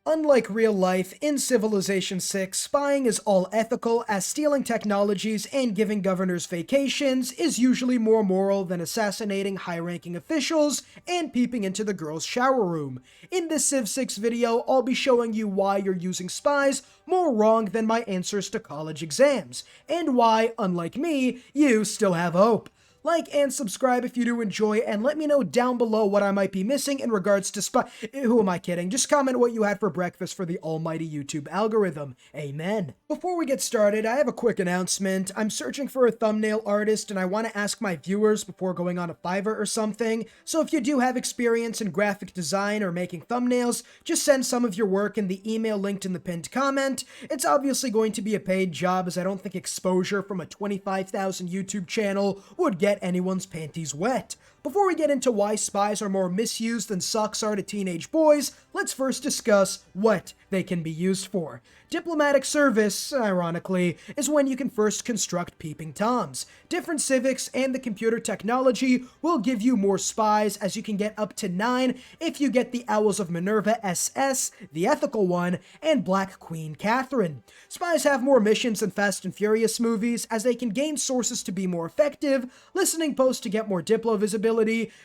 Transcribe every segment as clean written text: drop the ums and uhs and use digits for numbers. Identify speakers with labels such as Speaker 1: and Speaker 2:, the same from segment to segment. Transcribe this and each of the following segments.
Speaker 1: Unlike real life, in Civilization 6, spying is all ethical, as stealing technologies and giving governors vacations is usually more moral than assassinating high-ranking officials and peeping into the girl's shower room. In this Civ 6 video, I'll be showing you why you're using spies more wrong than my answers to college exams, and why, unlike me, you still have hope. Like and subscribe if you do enjoy, and let me know down below what I might be missing in regards to Who am I kidding? Just comment what you had for breakfast for the almighty YouTube algorithm. Amen. Before we get started, I have a quick announcement. I'm searching for a thumbnail artist, and I want to ask my viewers before going on a Fiverr or something. So if you do have experience in graphic design or making thumbnails, just send some of your work in the email linked in the pinned comment. It's obviously going to be a paid job, as I don't think exposure from a 25,000 YouTube channel would get anyone's panties wet. Before we get into why spies are more misused than socks are to teenage boys, let's first discuss what they can be used for. Diplomatic service, ironically, is when you can first construct peeping toms. Different civics and the computer technology will give you more spies, as you can get up to 9 if you get the Owls of Minerva SS, the ethical one, and Black Queen Catherine. Spies have more missions than Fast and Furious movies, as they can gain sources to be more effective, listening posts to get more Diplo visibility,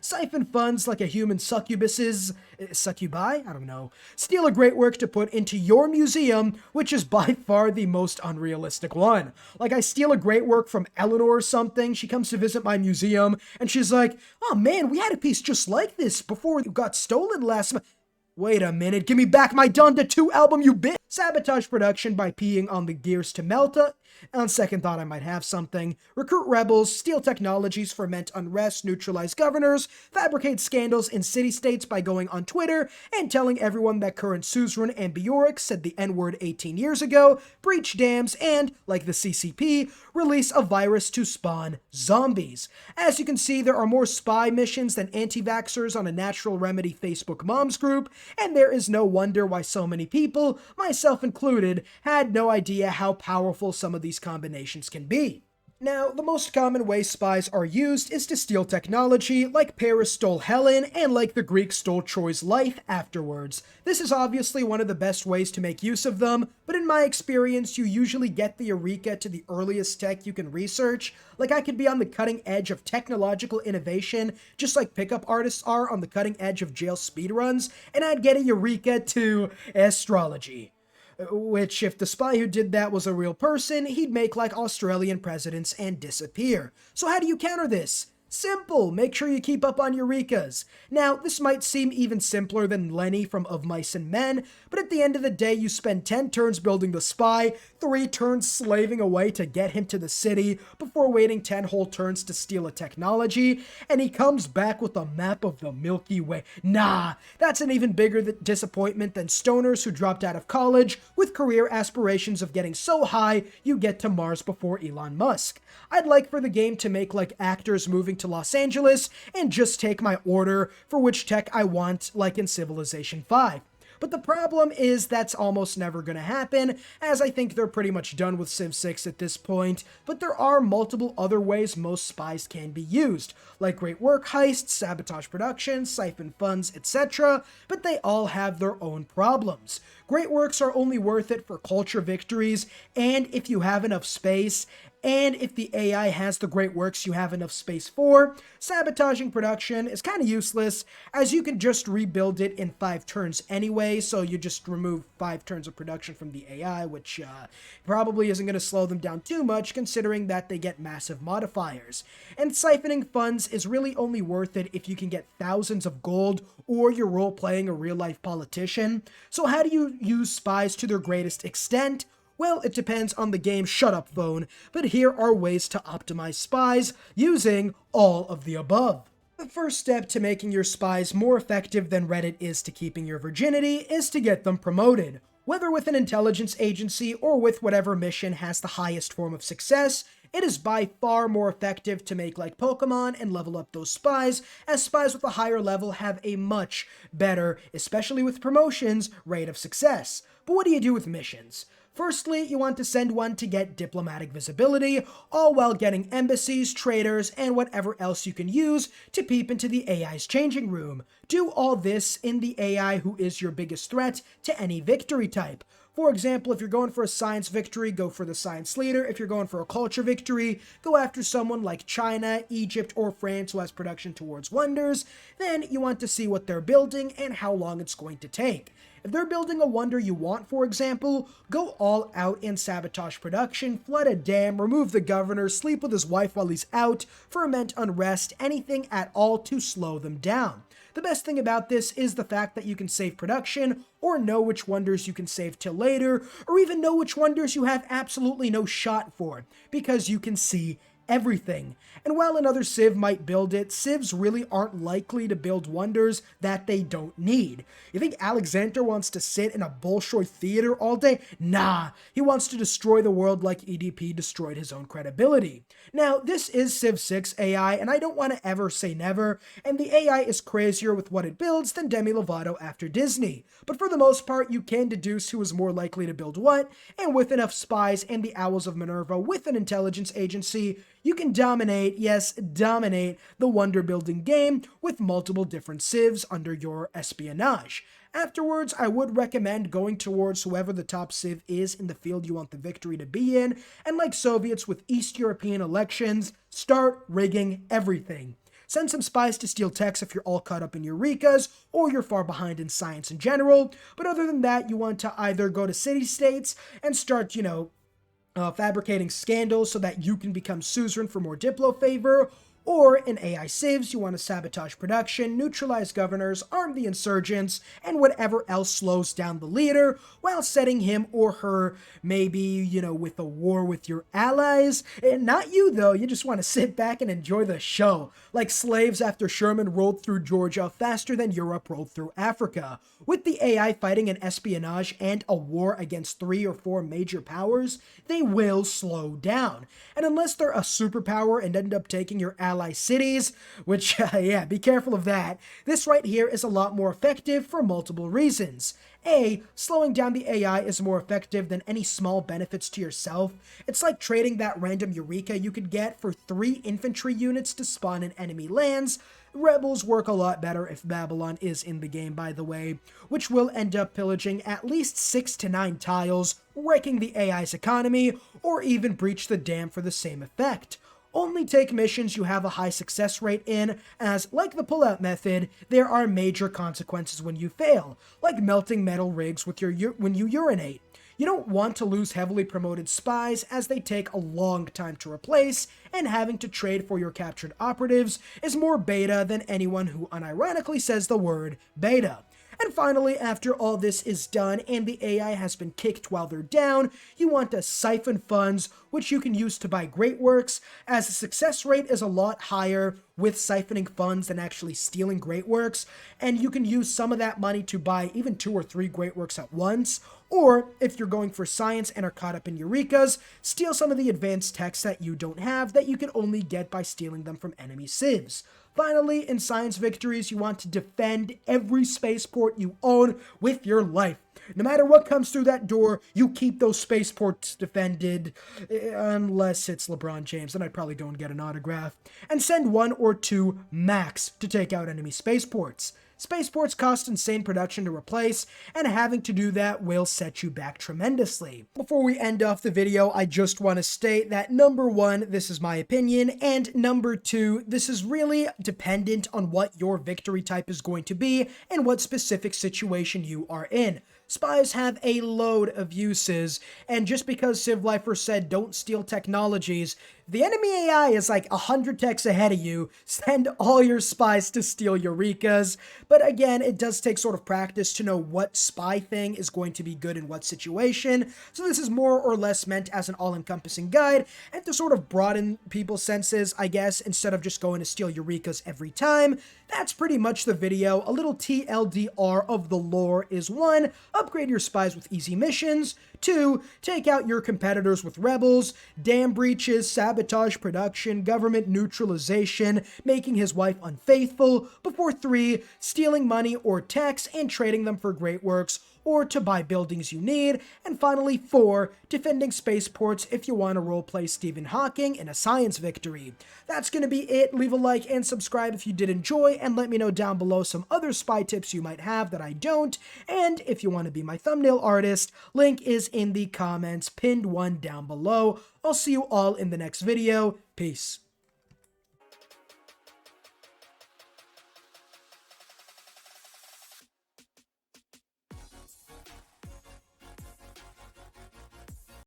Speaker 1: siphon funds like a human succubi? I don't know. Steal a great work to put into your museum, which is by far the most unrealistic one. Like, I steal a great work from Eleanor or something, she comes to visit my museum, and she's like, "Oh man, we had a piece just like this before it got stolen last month." Wait a minute, give me back my Donda 2 album, you bitch! Sabotage production by peeing on the gears to Melta. On second thought, I might have something. Recruit rebels, steal technologies, ferment unrest, neutralize governors, fabricate scandals in city-states by going on Twitter and telling everyone that current suzerain and Bjork said the N-word 18 years ago, breach dams, and, like the CCP, release a virus to spawn zombies. As you can see, there are more spy missions than anti-vaxxers on a Natural Remedy Facebook moms group, and there is no wonder why so many people, myself included, had no idea how powerful some of these combinations can be. Now, the most common way spies are used is to steal technology, like Paris stole Helen, and like the Greeks stole Troy's life afterwards. This is obviously one of the best ways to make use of them, but in my experience, you usually get the Eureka to the earliest tech you can research. Like, I could be on the cutting edge of technological innovation, just like pickup artists are on the cutting edge of jail speedruns, and I'd get a Eureka to astrology. Which, if the spy who did that was a real person, he'd make like Australian presidents and disappear. So how do you counter this? Simple, make sure you keep up on Eurekas. Now, this might seem even simpler than Lenny from Of Mice and Men, but at the end of the day, you spend 10 turns building the spy, 3 turns slaving away to get him to the city, before waiting 10 whole turns to steal a technology, and he comes back with a map of the Milky Way. Nah, that's an even bigger disappointment than stoners who dropped out of college with career aspirations of getting so high you get to Mars before Elon Musk. I'd like for the game to make like actors moving to Los Angeles and just take my order for which tech I want, like in Civilization 5. But the problem is that's almost never going to happen, as I think they're pretty much done with Civ 6 at this point, but there are multiple other ways most spies can be used, like great work heists, sabotage production, siphon funds, etc., but they all have their own problems. Great works are only worth it for culture victories, and if you have enough space, and if the AI has the great works you have enough space for. Sabotaging production is kind of useless, as you can just rebuild it in 5 turns anyway, so you just remove 5 turns of production from the AI, which probably isn't going to slow them down too much, considering that they get massive modifiers. And siphoning funds is really only worth it if you can get thousands of gold, or you're role-playing a real-life politician. So how do you use spies to their greatest extent? Well, it depends on the game, shut up phone, but here are ways to optimize spies using all of the above. The first step to making your spies more effective than Reddit is to keeping your virginity is to get them promoted. Whether with an intelligence agency or with whatever mission has the highest form of success, it is by far more effective to make like Pokemon and level up those spies, as spies with a higher level have a much better, especially with promotions, rate of success. But what do you do with missions? Firstly, you want to send one to get diplomatic visibility, all while getting embassies, traders, and whatever else you can use to peep into the AI's changing room. Do all this in the AI who is your biggest threat to any victory type. For example, if you're going for a science victory, go for the science leader. If you're going for a culture victory, go after someone like China, Egypt, or France who has production towards wonders. Then you want to see what they're building and how long it's going to take. If they're building a wonder you want, for example, go all out and sabotage production, flood a dam, remove the governor, sleep with his wife while he's out, ferment unrest, anything at all to slow them down. The best thing about this is the fact that you can save production, or know which wonders you can save till later, or even know which wonders you have absolutely no shot for, because you can see everything. And while another Civ might build it, Civs really aren't likely to build wonders that they don't need. You think Alexander wants to sit in a Bolshoi theater all day? Nah, he wants to destroy the world like EDP destroyed his own credibility. Now, this is Civ 6 AI, and I don't want to ever say never, and the AI is crazier with what it builds than Demi Lovato after Disney. But for the most part, you can deduce who is more likely to build what, and with enough spies and the Owls of Minerva with an intelligence agency, you can dominate, yes, dominate the wonder-building game with multiple different civs under your espionage. Afterwards, I would recommend going towards whoever the top civ is in the field you want the victory to be in, and like Soviets with East European elections, start rigging everything. Send some spies to steal techs if you're all caught up in Eurekas, or you're far behind in science in general, but other than that, you want to either go to city-states and start, fabricating scandals so that you can become suzerain for more Diplo favor, or in AI civs, you want to sabotage production, neutralize governors, arm the insurgents, and whatever else slows down the leader, while setting him or her maybe, with a war with your allies. And not you, though. You just want to sit back and enjoy the show, like slaves after Sherman rolled through Georgia faster than Europe rolled through Africa. With the AI fighting an espionage and a war against 3 or 4 major powers, they will slow down. And unless they're a superpower and end up taking your ally cities, which, be careful of that, this right here is a lot more effective for multiple reasons. A, slowing down the AI is more effective than any small benefits to yourself. It's like trading that random Eureka you could get for 3 infantry units to spawn in enemy lands. Rebels work a lot better if Babylon is in the game, by the way, which will end up pillaging at least 6 to 9 tiles, wrecking the AI's economy, or even breach the dam for the same effect. Only take missions you have a high success rate in, as, like the pullout method, there are major consequences when you fail, like melting metal rigs with when you urinate. You don't want to lose heavily promoted spies, as they take a long time to replace, and having to trade for your captured operatives is more beta than anyone who unironically says the word beta. And finally, after all this is done and the AI has been kicked while they're down, you want to siphon funds, which you can use to buy great works, as the success rate is a lot higher with siphoning funds than actually stealing great works, and you can use some of that money to buy even 2 or 3 great works at once. Or, if you're going for science and are caught up in Eurekas, steal some of the advanced techs that you don't have that you can only get by stealing them from enemy civs. Finally, in science victories, you want to defend every spaceport you own with your life. No matter what comes through that door, you keep those spaceports defended, unless it's LeBron James, then I'd probably go and get an autograph, and send 1 or 2 max to take out enemy spaceports. Spaceports cost insane production to replace, and having to do that will set you back tremendously. Before we end off the video, I just want to state that number 1, this is my opinion, and number 2, this is really dependent on what your victory type is going to be and what specific situation you are in. Spies have a load of uses, and just because TheCivLifeR said don't steal technologies, the enemy AI is like 100 techs ahead of you. Send all your spies to steal Eurekas. But again, it does take sort of practice to know what spy thing is going to be good in what situation. So this is more or less meant as an all-encompassing guide and to sort of broaden people's senses, I guess, instead of just going to steal Eurekas every time. That's pretty much the video. A little TLDR of the lore is 1, upgrade your spies with easy missions. 2, take out your competitors with rebels, dam breaches, sabotage production, government neutralization, making his wife unfaithful. Before 3, stealing money or techs and trading them for great works, or to buy buildings you need, and finally 4, defending spaceports if you want to roleplay Stephen Hawking in a science victory. That's going to be it. Leave a like and subscribe if you did enjoy, and let me know down below some other spy tips you might have that I don't, and if you want to be my thumbnail artist, link is in the comments, pinned one down below. I'll see you all in the next video. Peace.